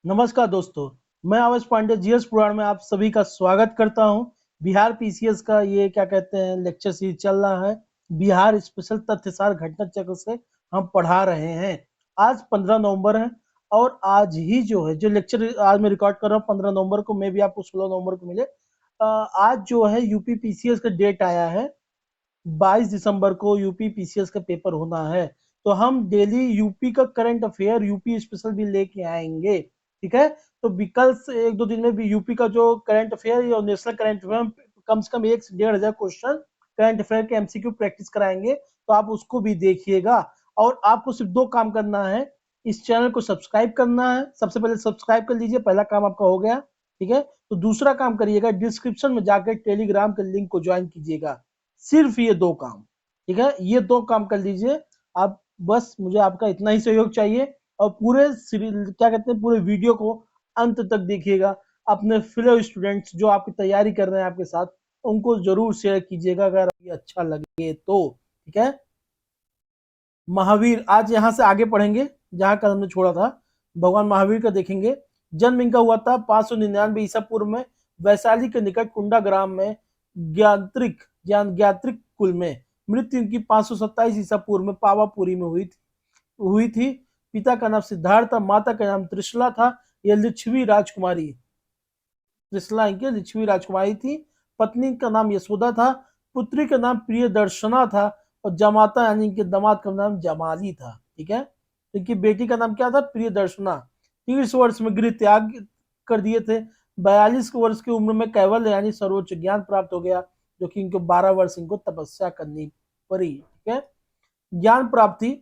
नमस्कार दोस्तों, मैं आवेश पांडे जीएस पुराण में आप सभी का स्वागत करता हूं। बिहार पीसीएस का ये क्या कहते हैं लेक्चर सीरीज चल रहा है। बिहार स्पेशल तथ्यसार घटना चक्र से हम पढ़ा रहे हैं। आज 15 नवंबर है और आज ही जो है जो लेक्चर आज मैं रिकॉर्ड कर रहा हूँ 15 नवंबर को, मैं भी आपको 16 नवंबर को मिले। आज जो है यूपी पीसीएस का डेट आया है, 22 दिसंबर को यूपी पीसीएस का पेपर होना है। तो हम डेली यूपी का करंट अफेयर यूपी स्पेशल भी लेके आएंगे, ठीक है। तो कल से एक दो दिन में भी यूपी का जो करंट अफेयर और नेशनल करंट अफेयर कम से कम 1 से 1,500 क्वेश्चन करंट अफेयर के एमसीक्यू प्रैक्टिस कराएंगे, तो आप उसको भी देखिएगा। और आपको सिर्फ 2 काम करना है, इस चैनल को सब्सक्राइब करना है। सबसे पहले सब्सक्राइब कर लीजिए, पहला काम आपका हो गया, ठीक है। तो दूसरा काम करिएगा, डिस्क्रिप्शन में जाकर टेलीग्राम के लिंक को ज्वाइन कीजिएगा। सिर्फ ये 2 काम, ठीक है, ये 2 काम कर लीजिए आप। बस मुझे आपका इतना ही सहयोग चाहिए। और पूरे क्या कहते हैं पूरे वीडियो को अंत तक देखिएगा। अपने फेलो स्टूडेंट्स जो आपकी तैयारी कर रहे हैं आपके साथ, उनको जरूर शेयर कीजिएगा अगर ये अच्छा लगे तो, ठीक है। महावीर, आज यहाँ से आगे पढ़ेंगे जहाँ कल हमने छोड़ा था। भगवान महावीर का देखेंगे। जन्म इनका हुआ था 599 ईसा पूर्व में वैशाली के निकट कुंडा ग्राम में ज्ञात्रिक कुल में। मृत्यु इनकी 527 ईसा पूर्व में पावापुरी में हुई थी। पिता का नाम सिद्धार्थ था, माता का नाम त्रिशला था। यह लिच्छवी राजकुमारी, त्रिशला इनके लिच्छवी राजकुमारी थी। पत्नी का नाम यशोदा था। पुत्री का नाम प्रियदर्शना था और जमाता यानी इनके दामाद का नाम जमाली था, ठीक है। इनकी बेटी का नाम क्या था? प्रियदर्शना। 30 वर्ष में गृह त्याग कर दिए थे। 42 वर्ष की उम्र में कैवल्य यानी सर्वोच्च ज्ञान प्राप्त हो गया, जो कि इनको 12 वर्ष इनको तपस्या करनी पड़ी, ठीक है। ज्ञान प्राप्ति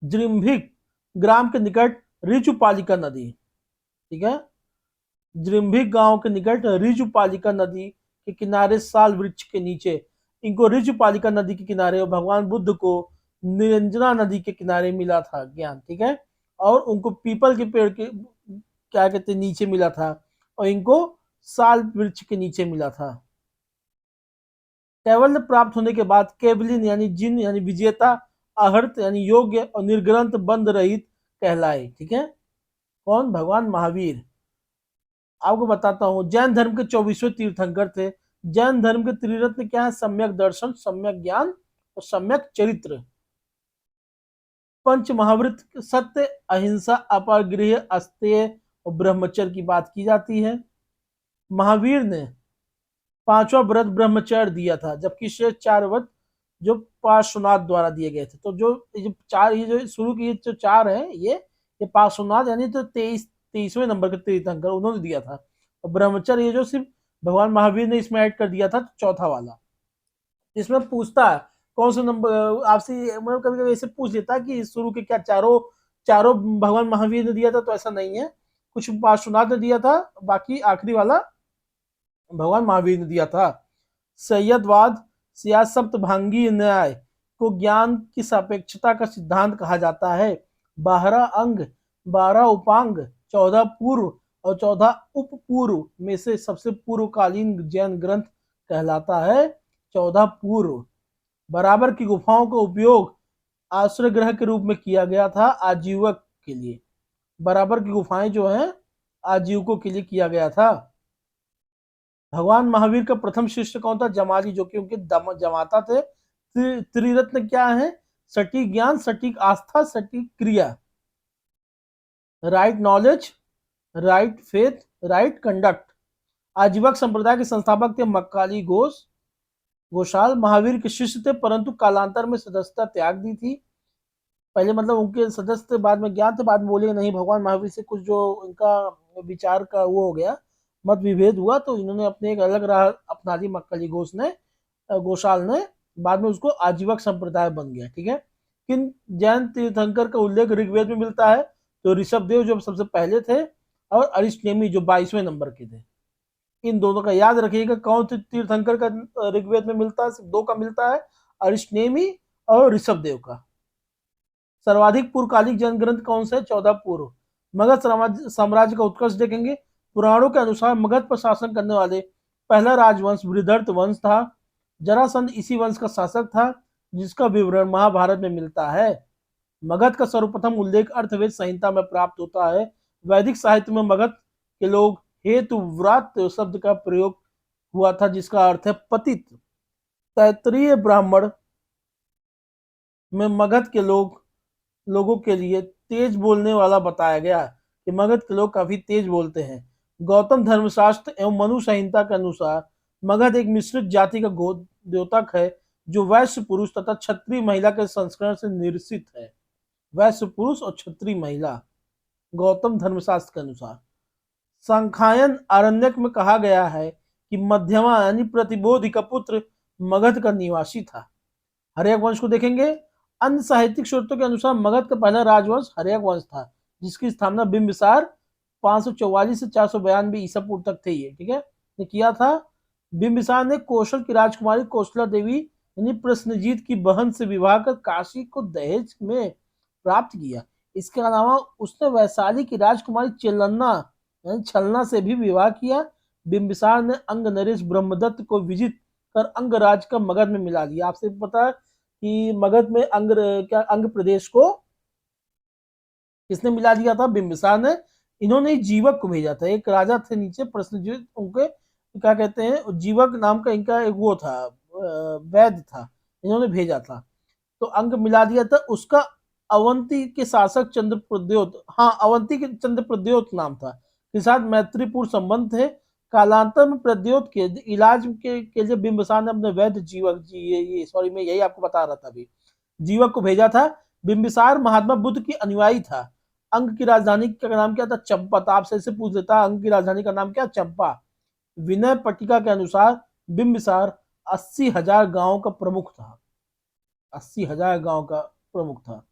जृंभिक ग्राम के निकट ऋचुपालिका नदी, ठीक है। जृंभिक गांव के निकट ऋचुपालिका नदी के किनारे साल वृक्ष के नीचे। इनको ऋचुपालिका नदी के किनारे और भगवान बुद्ध को निरंजना नदी के किनारे मिला था ज्ञान, ठीक है। और उनको पीपल के पेड़ के क्या कहते नीचे मिला था, और इनको साल वृक्ष के नीचे मिला था। कैवल्य प्राप्त होने के बाद केवलिन यानी जिन यानी विजेता, आहर्त यानी योग्य और निर्ग्रंथ बंद रहित कहलाए, ठीक है। कौन? भगवान महावीर। आपको बताता हूँ, जैन धर्म के 24वें तीर्थंकर थे। जैन धर्म के त्रिरत्न क्या है? सम्यक दर्शन, सम्यक ज्ञान और सम्यक चरित्र। पंच महाव्रत सत्य, अहिंसा, अपारगृह, अस्तेय और ब्रह्मचर्य की बात की जाती है। महावीर ने 5वां व्रत ब्रह्मचर्य दिया था, जबकि शेष 4 व्रत जो पार्श्वनाथ द्वारा दिए गए थे। तो जो 4 ये जो शुरू की जो 4 है ये पार्श्वनाथ यानी तो 23वें नंबर के तीर्थंकर उन्होंने दिया था। और ब्रह्मचर्य ये जो सिर्फ भगवान महावीर ने इसमें ऐड कर दिया था, चौथा वाला। इसमें पूछता है कौन सा नंबर आपसे, मतलब कभी कभी ऐसे पूछ लेता है कि शुरू के क्या चारों चारों भगवान महावीर ने दिया था, तो ऐसा नहीं है। कुछ पार्श्वनाथ ने दिया था, बाकी आखिरी वाला भगवान महावीर ने दिया था। सैयदवाद या सप्तभांगी न्याय को ज्ञान की सापेक्षता का सिद्धांत कहा जाता है। 12 अंग, 12 उपांग, 14 पूर्व और 14 उपपूर्व में से सबसे पूर्वकालीन जैन ग्रंथ कहलाता है 14 पूर्व। बराबर की गुफाओं का उपयोग आश्रय गृह के रूप में किया गया था आजीवक के लिए। बराबर की गुफाएं जो है आजीवकों के लिए किया गया था। भगवान महावीर का प्रथम शिष्य कौन था? जमाली, जो कि उनके जमाता थे। त्रिरत्न क्या है? सटीक ज्ञान, सटीक आस्था, सटीक क्रिया, right knowledge, right faith, right conduct. आजीवक संप्रदाय के संस्थापक थे मक्काली घोषाल। महावीर के शिष्य थे, परंतु कालांतर में सदस्यता त्याग दी थी। पहले मतलब उनके सदस्य थे, बाद में ज्ञान थे, बाद में बोले नहीं भगवान महावीर से कुछ जो इनका विचार का वो हो गया, मत विभेद हुआ, तो इन्होंने अपने एक अलग राह अपना ली मक्कली घोषाल ने। बाद में उसको आजीवक संप्रदाय बन गया, ठीक है। किन जैन तीर्थंकर का उल्लेख ऋग्वेद में मिलता है? तो ऋषभदेव जो सबसे पहले थे, और अरिष्टनेमी जो 22वें नंबर के थे। इन दोनों का याद रखिएगा। कौन से तीर्थंकर का ऋग्वेद में मिलता है? सिर्फ 2 का मिलता है, अरिष्टनेमी और ऋषभदेव का। सर्वाधिक पूर्वकालिक जैन ग्रंथ कौन से? 14 पूर्व। मगध साम्राज्य का उत्कर्ष देखेंगे। पुराणों के अनुसार मगध पर शासन करने वाले पहला राजवंश बृहदर्थ वंश था। जरासंध इसी वंश का शासक था, जिसका विवरण महाभारत में मिलता है। मगध का सर्वप्रथम उल्लेख अर्थवेद संहिता में प्राप्त होता है। वैदिक साहित्य में मगध के लोग हेतु व्रात शब्द का प्रयोग हुआ था, जिसका अर्थ है पतित। तैत्तिरीय ब्राह्मण में मगध के लोगों के लिए तेज बोलने वाला बताया गया कि मगध के लोग काफी तेज बोलते हैं। गौतम धर्मशास्त्र एवं मनु संहिता के अनुसार मगध एक मिश्रित जाति का द्योतक है, जो वैश्य पुरुष तथा क्षत्रिय महिला के संस्करण से निर्सित है। वैश्य पुरुष और क्षत्रिय महिला, गौतम धर्मशास्त्र के अनुसार। सांख्यायन आरण्यक में कहा गया है कि मध्यमा यानी प्रतिबोधि का पुत्र मगध का निवासी था। हर्यक वंश को देखेंगे। अन्य साहित्यिक स्रोतों के अनुसार मगध का पहला राजवंश हर्यक वंश था, जिसकी स्थापना बिंबिसार 544 से 492 ईसा पूर्व तक थे। ये ठीक है, ने किया था। बिंबिसार ने कौशल की राजकुमारी कौशला देवी यानी प्रश्नजीत की बहन से विवाह कर काशी को दहेज में प्राप्त किया। इसके अलावा उसने वैशाली की राजकुमारी चेलन्ना यानी छलना से भी विवाह किया। बिंबिसार ने अंग नरेश ब्रह्मदत्त को विजित कर अंगराज का मगध में मिला दिया। आपसे पता है कि मगध में अंग प्रदेश को किसने मिला दिया था? बिंबिसार ने। इन्होंने जीवक को भेजा था। एक राजा थे नीचे प्रश्नजीत, उनके क्या कहते हैं, जीवक नाम का इनका एक वो था, वैद्य था, इन्होंने भेजा था, तो अंग मिला दिया था। उसका अवंती के शासक चंद्रप्रद्योत, हाँ अवंती के चंद्रप्रद्योत नाम था, के साथ मैत्रीपूर्ण संबंध थे। कालांतर में प्रद्योत के इलाज के लिए बिंबिसार ने अपने वैद्य जीवक ये सॉरी मैं यही आपको बता रहा था अभी, जीवक को भेजा था। बिंबिसार महात्मा बुद्ध की अनुयायी था। अंग की राजधानी का नाम क्या था? चंपा। तो आपसे ऐसे पूछ लेता, अंग की राजधानी का नाम क्या? चंपा। विनय पट्टिका के अनुसार बिंबिसार 80,000 गांवों का प्रमुख था। 80,000 गांव का प्रमुख था।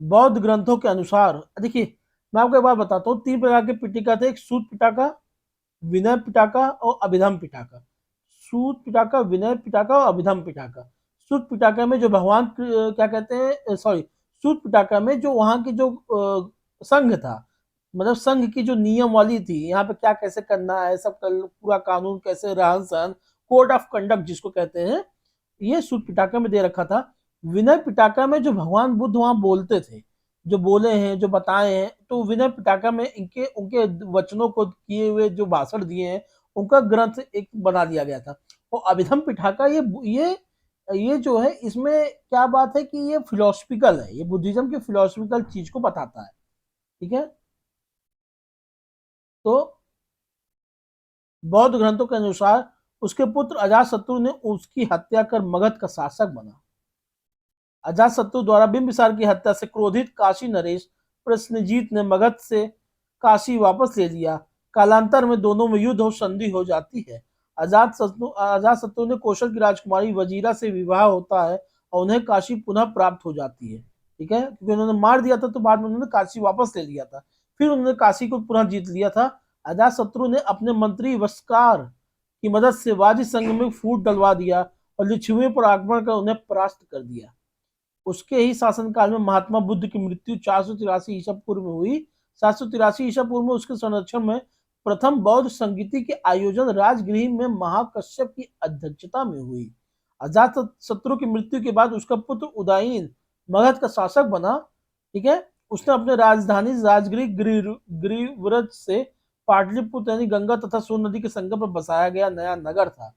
बौद्ध ग्रंथों के अनुसार देखिए, मैं आपको एक बात बताता हूँ, 3 प्रकार के पिटिका थे। एक सूत पिटाका, विनय पिटाका और अभिधम पिटाका। सूत पिटाका, विनय पिटाका और अभिधम पिटाका। सूत पिटाका में जो भगवान क्या कहते हैं, सॉरी, सूत पिटाका में जो वहां की जो संघ था, मतलब संघ की जो नियमावली थी, यहाँ पे क्या कैसे करना है, सब पूरा कानून कैसे, रहन सहन, कोड ऑफ कंडक्ट जिसको कहते हैं, ये सूत पिटाका में दे रखा था। विनय पिटाका में जो भगवान बुद्ध वहां बोलते थे, जो बोले हैं, जो बताए हैं, तो विनय पिटाका में इनके उनके वचनों को किए हुए जो भाषण दिए हैं, उनका ग्रंथ एक बना दिया गया था। और अभिधम पिटाका ये जो है, इसमें क्या बात है कि ये फिलोसफिकल है, ये बुद्धिज्म की फिलोसफिकल चीज को बताता है। ठीक है, तो बौद्ध ग्रंथों के अनुसार उसके पुत्र अजातशत्रु ने उसकी हत्या कर मगध का शासक बना। अजातशत्रु द्वारा बिंबिसार की हत्या से क्रोधित काशी नरेश प्रश्नजीत ने मगध से काशी वापस ले लिया। कालांतर में दोनों में युद्ध और संधि हो जाती है। अजातशत्रु ने कौशल की राजकुमारी वजीरा से विवाह होता है और उन्हें काशी पुनः प्राप्त हो जाती है। ठीक है, क्योंकि उन्होंने मार दिया था, तो बाद में उन्होंने काशी वापस ले लिया था, फिर उन्होंने काशी को पुनः जीत लिया था। अजातशत्रु ने अपने मंत्री वस्कार की मदद से वाजी संघ में फूट डलवा दिया और लिच्छवियों पर आक्रमण कर उन्हें परास्त कर दिया। उसके ही शासनकाल में महात्मा बुद्ध की मृत्यु 483 ईसा पूर्व में हुई। 783 ईसा पूर्व में उसके संरक्षण में प्रथम बौद्ध संगीति के आयोजन राजगृह में महाकश्यप की अध्यक्षता में हुई। अजात शत्रु की मृत्यु के बाद उसका पुत्र उदयन मगध का शासक बना। ठीक है, उसने अपने राजधानी राजगृह गिरिव्रज से पाटलिपुत्र यानी गंगा तथा सोन नदी के संगम पर बसाया गया नया नगर था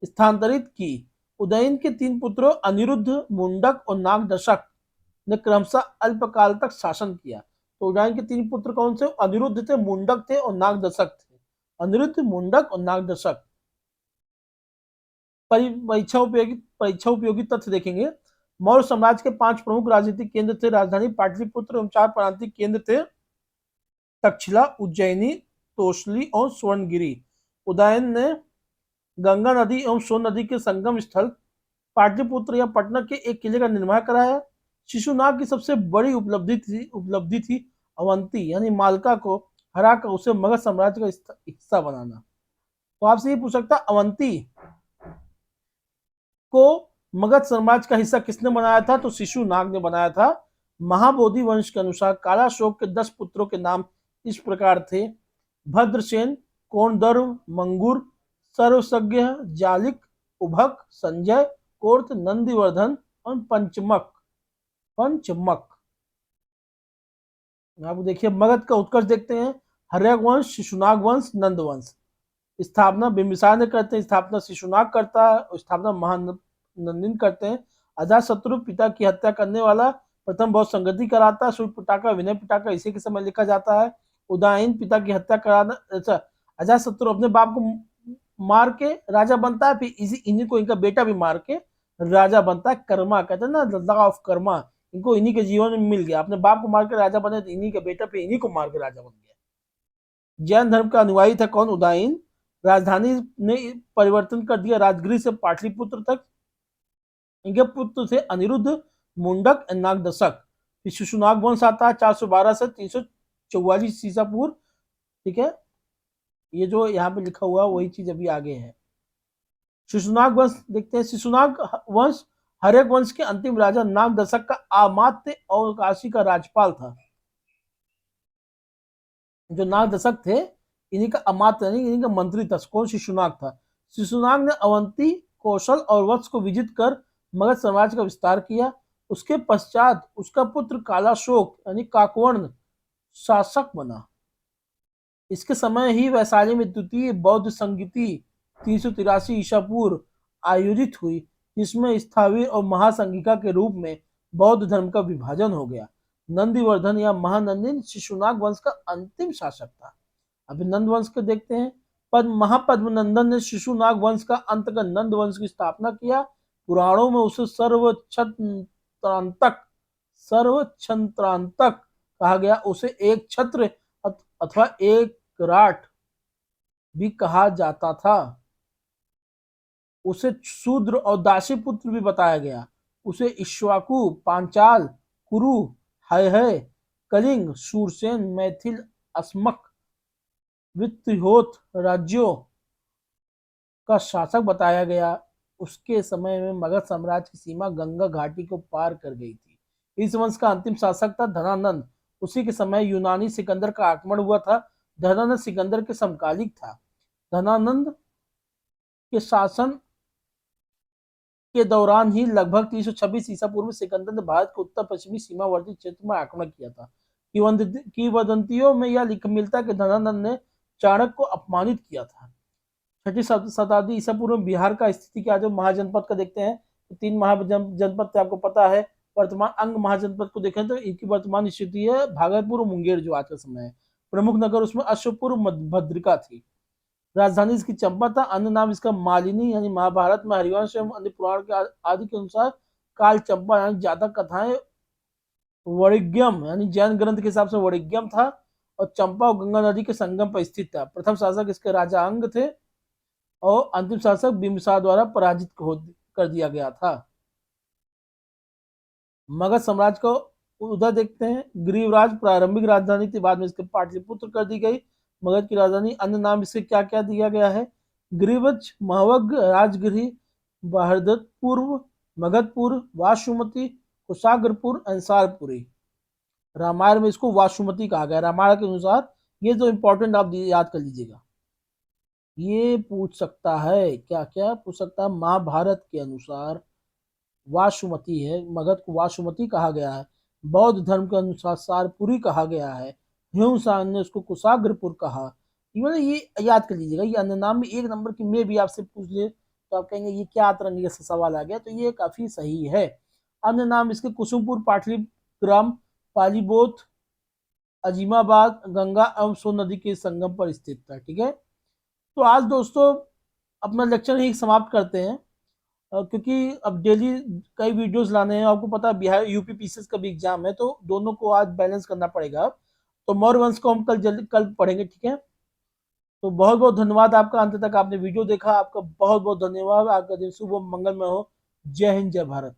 स्थानांतरित की। उदयन के 3 पुत्रों अनिरुद्ध, मुंडक और नागदशक ने क्रमशः अल्पकाल तक शासन किया। तो उदयन के 3 पुत्र कौन से? अनिरुद्ध थे, मुंडक थे और नागदशक थे। अनिरुद्ध, मुंडक और नागदशक। परीक्षा उपयोगी तथ्य देखेंगे। मौर्य साम्राज्य के 5 प्रमुख राजनीतिक केंद्र थे। राजधानी पाटलिपुत्र एवं 4 प्रांतिक केंद्र थे, तक्षशिला, उज्जैनी, तोसली और स्वर्णगिरी। उदयन ने गंगा नदी एवं सोन नदी के संगम स्थल पाटलिपुत्र या पटना के एक किले का निर्माण कराया। शिशुनाग की सबसे बड़ी उपलब्धि थी अवंती यानी मालका को हराकर उसे मगध साम्राज्य का हिस्सा बनाना। तो आपसे ये पूछ सकता, अवंती को मगध साम्राज्य का हिस्सा किसने बनाया था? तो शिशुनाग ने बनाया था। महाबोधि वंश के अनुसार कालाशोक के 10 पुत्रों के नाम इस प्रकार थे: भद्रसेन, कोणदर्व, मंगुर, सर्वसज्ञ, जालिक, उभक, संजय, कोर्थ, नंदीवर्धन और पंचमक। आप देखिए मगध का उत्कर्ष देखते हैं, हर्यक वंश, शिशुनाग वंश, नंद वंश। स्थापना बिंबिसार ने करते हैं, स्थापना शिशुनाग करता है, स्थापना महानंदिन करते हैं। अजातशत्रु पिता की हत्या करने वाला प्रथम बहुत संगति कराता है। सूर्य पिटाका, विनय पिटाका इसी के समय लिखा जाता है। उदयन पिता की हत्या कराना, अच्छा, अजातशत्रु अपने बाप को मार के राजा बनता है, फिर इसी इन्हीं को इनका बेटा भी मार के राजा बनता है। कर्मा कहते हैं ना, लॉ ऑफ कर्मा, इनको इन्हीं के जीवन में मिल गया। अपने बाप को मार के राजा बने तो इन्हीं का बेटा फिर इन्हीं को मार के राजा बन गया। जैन धर्म का अनुयायी था कौन? उदयन। राजधानी ने परिवर्तन कर दिया राजगृह से पाटलिपुत्र तक। इनके पुत्र थे अनिरुद्ध, मुंडक, नागदशक। फिर शिशुनाग वंश आता है 412 से 344 ईसा पूर्व। ठीक है, ये जो यहाँ पे लिखा हुआ वही चीज अभी आगे है। शिशुनाग वंश देखते हैं। शिशुनाग वंश हर्यक वंश के अंतिम राजा नागदशक का अमात्य और काशी का राज्यपाल था। जो नागदशक थे इन्हीं का अमात्य यानी इन्हीं का मंत्री था। कौन? शिशुनाग था। शिशुनाग ने अवंती, कौशल और वत्स को विजित कर मगध साम्राज्य का विस्तार किया। उसके पश्चात उसका पुत्र कालाशोक यानी काकवर्ण शासक बना। इसके समय ही वैशाली में द्वितीय बौद्ध संगीति 383 ईसा पूर्व आयोजित हुई, जिसमें स्थावीर और महासंघिका के रूप में बौद्ध धर्म का विभाजन हो गया। नंदीवर्धन या महानंदिन शिशुनाग वंश का अंतिम शासक था। अभी नंद वंश को देखते हैं। महापद्मनंदन ने शिशुनाग वंश का अंत कर नंद वंश की स्थापना किया। पुराणों में उसे सर्वछत्रांतक कहा गया। उसे एक छत्र अथवा एक राठ भी कहा जाता था। उसे शूद्र और दासी पुत्र भी बताया गया। उसे इक्ष्वाकु, पांचाल, कुरु, हय, कलिंग, शूरसेन, मैथिल, अस्मक, वित्तिहोत राज्यों का शासक बताया गया। उसके समय में मगध साम्राज्य की सीमा गंगा घाटी को पार कर गई थी। इस वंश का अंतिम शासक था धनानंद। उसी के समय यूनानी सिकंदर का आक्रमण हुआ था। धनानंद सिकंदर के समकालिक था। धनानंद के शासन के दौरान ही लगभग 326 ईसा पूर्व सिकंदर ने भारत के उत्तर पश्चिमी सीमावर्ती क्षेत्र में आक्रमण किया था। किंवदंतियों में यह मिलता है कि धनानंद ने चाणक्य को अपमानित किया था। छठी शताब्दी ईसा पूर्व में बिहार का स्थिति क्या? जो महाजनपद का देखते हैं तो 3 महाजनपद आपको पता है। वर्तमान अंग महाजनपद को देखें तो इनकी वर्तमान स्थिति है भागलपुर और मुंगेर जो आज का समय है। प्रमुख नगर उसमें अश्वपुर, भद्रिका थी। राजधानी इसकी चंपा था। अन्य नाम इसका मालिनी यानी महाभारत में हरिवंश एवं अन्य पुराण के आदि के अनुसार काल चंपा यानी जातक कथाएं वणिज्ञम यानी जैन ग्रंथ के हिसाब से वणिज्ञम था और चंपा और गंगा नदी के संगम पर स्थित था। प्रथम शासक इसके राजा अंग थे और अंतिम शासक बिंबिसार द्वारा पराजित कर दिया गया था। मगध साम्राज्य को उधर देखते हैं। ग्रीवराज प्रारंभिक राजधानी थी, बाद में इसके पाटलिपुत्र कर दी गई मगध की राजधानी। अन्य नाम इसके क्या क्या दिया गया है? ग्रीवज, महवग, राजगिरी, बहरदतपुर, मगधपुर, वासुमती, कुशाग्रपुर, अंसारपुरी। रामायण में इसको वासुमती कहा गया। रामायण के अनुसार ये जो इंपॉर्टेंट आप याद कर लीजिएगा। ये पूछ सकता है, क्या क्या पूछ सकता है? महाभारत के अनुसार वासुमती है, मगध को वासुमती कहा गया है। बौद्ध धर्म के अनुसार सारपुरी कहा गया है। ह्यूसान ने उसको कुशाग्रपुर कहा। मतलब ये याद कर लीजिएगा। ये अन्य नाम में 1 नंबर की में भी आपसे पूछ ले तो आप कहेंगे ये क्या तरंगे से सवाल आ गया, तो ये काफी सही है। अन्य नाम इसके कुसुमपुर, पाटलिग्राम, पालीबोथ, अजीमाबाद, गंगा एवं सोन नदी के संगम पर स्थित था। ठीक है, तो आज दोस्तों अपना लेक्चर ही समाप्त करते हैं क्योंकि अब डेली कई वीडियोस लाने हैं। आपको पता है बिहार यूपी पीसीएस का भी एग्जाम है, तो दोनों को आज बैलेंस करना पड़ेगा। तो मौर्य वंश को हम कल पढ़ेंगे। ठीक है, तो बहुत बहुत धन्यवाद आपका, अंत तक आपने वीडियो देखा। आपका बहुत बहुत धन्यवाद। आपका दिन शुभ मंगलमय हो। जय हिंद, जय भारत।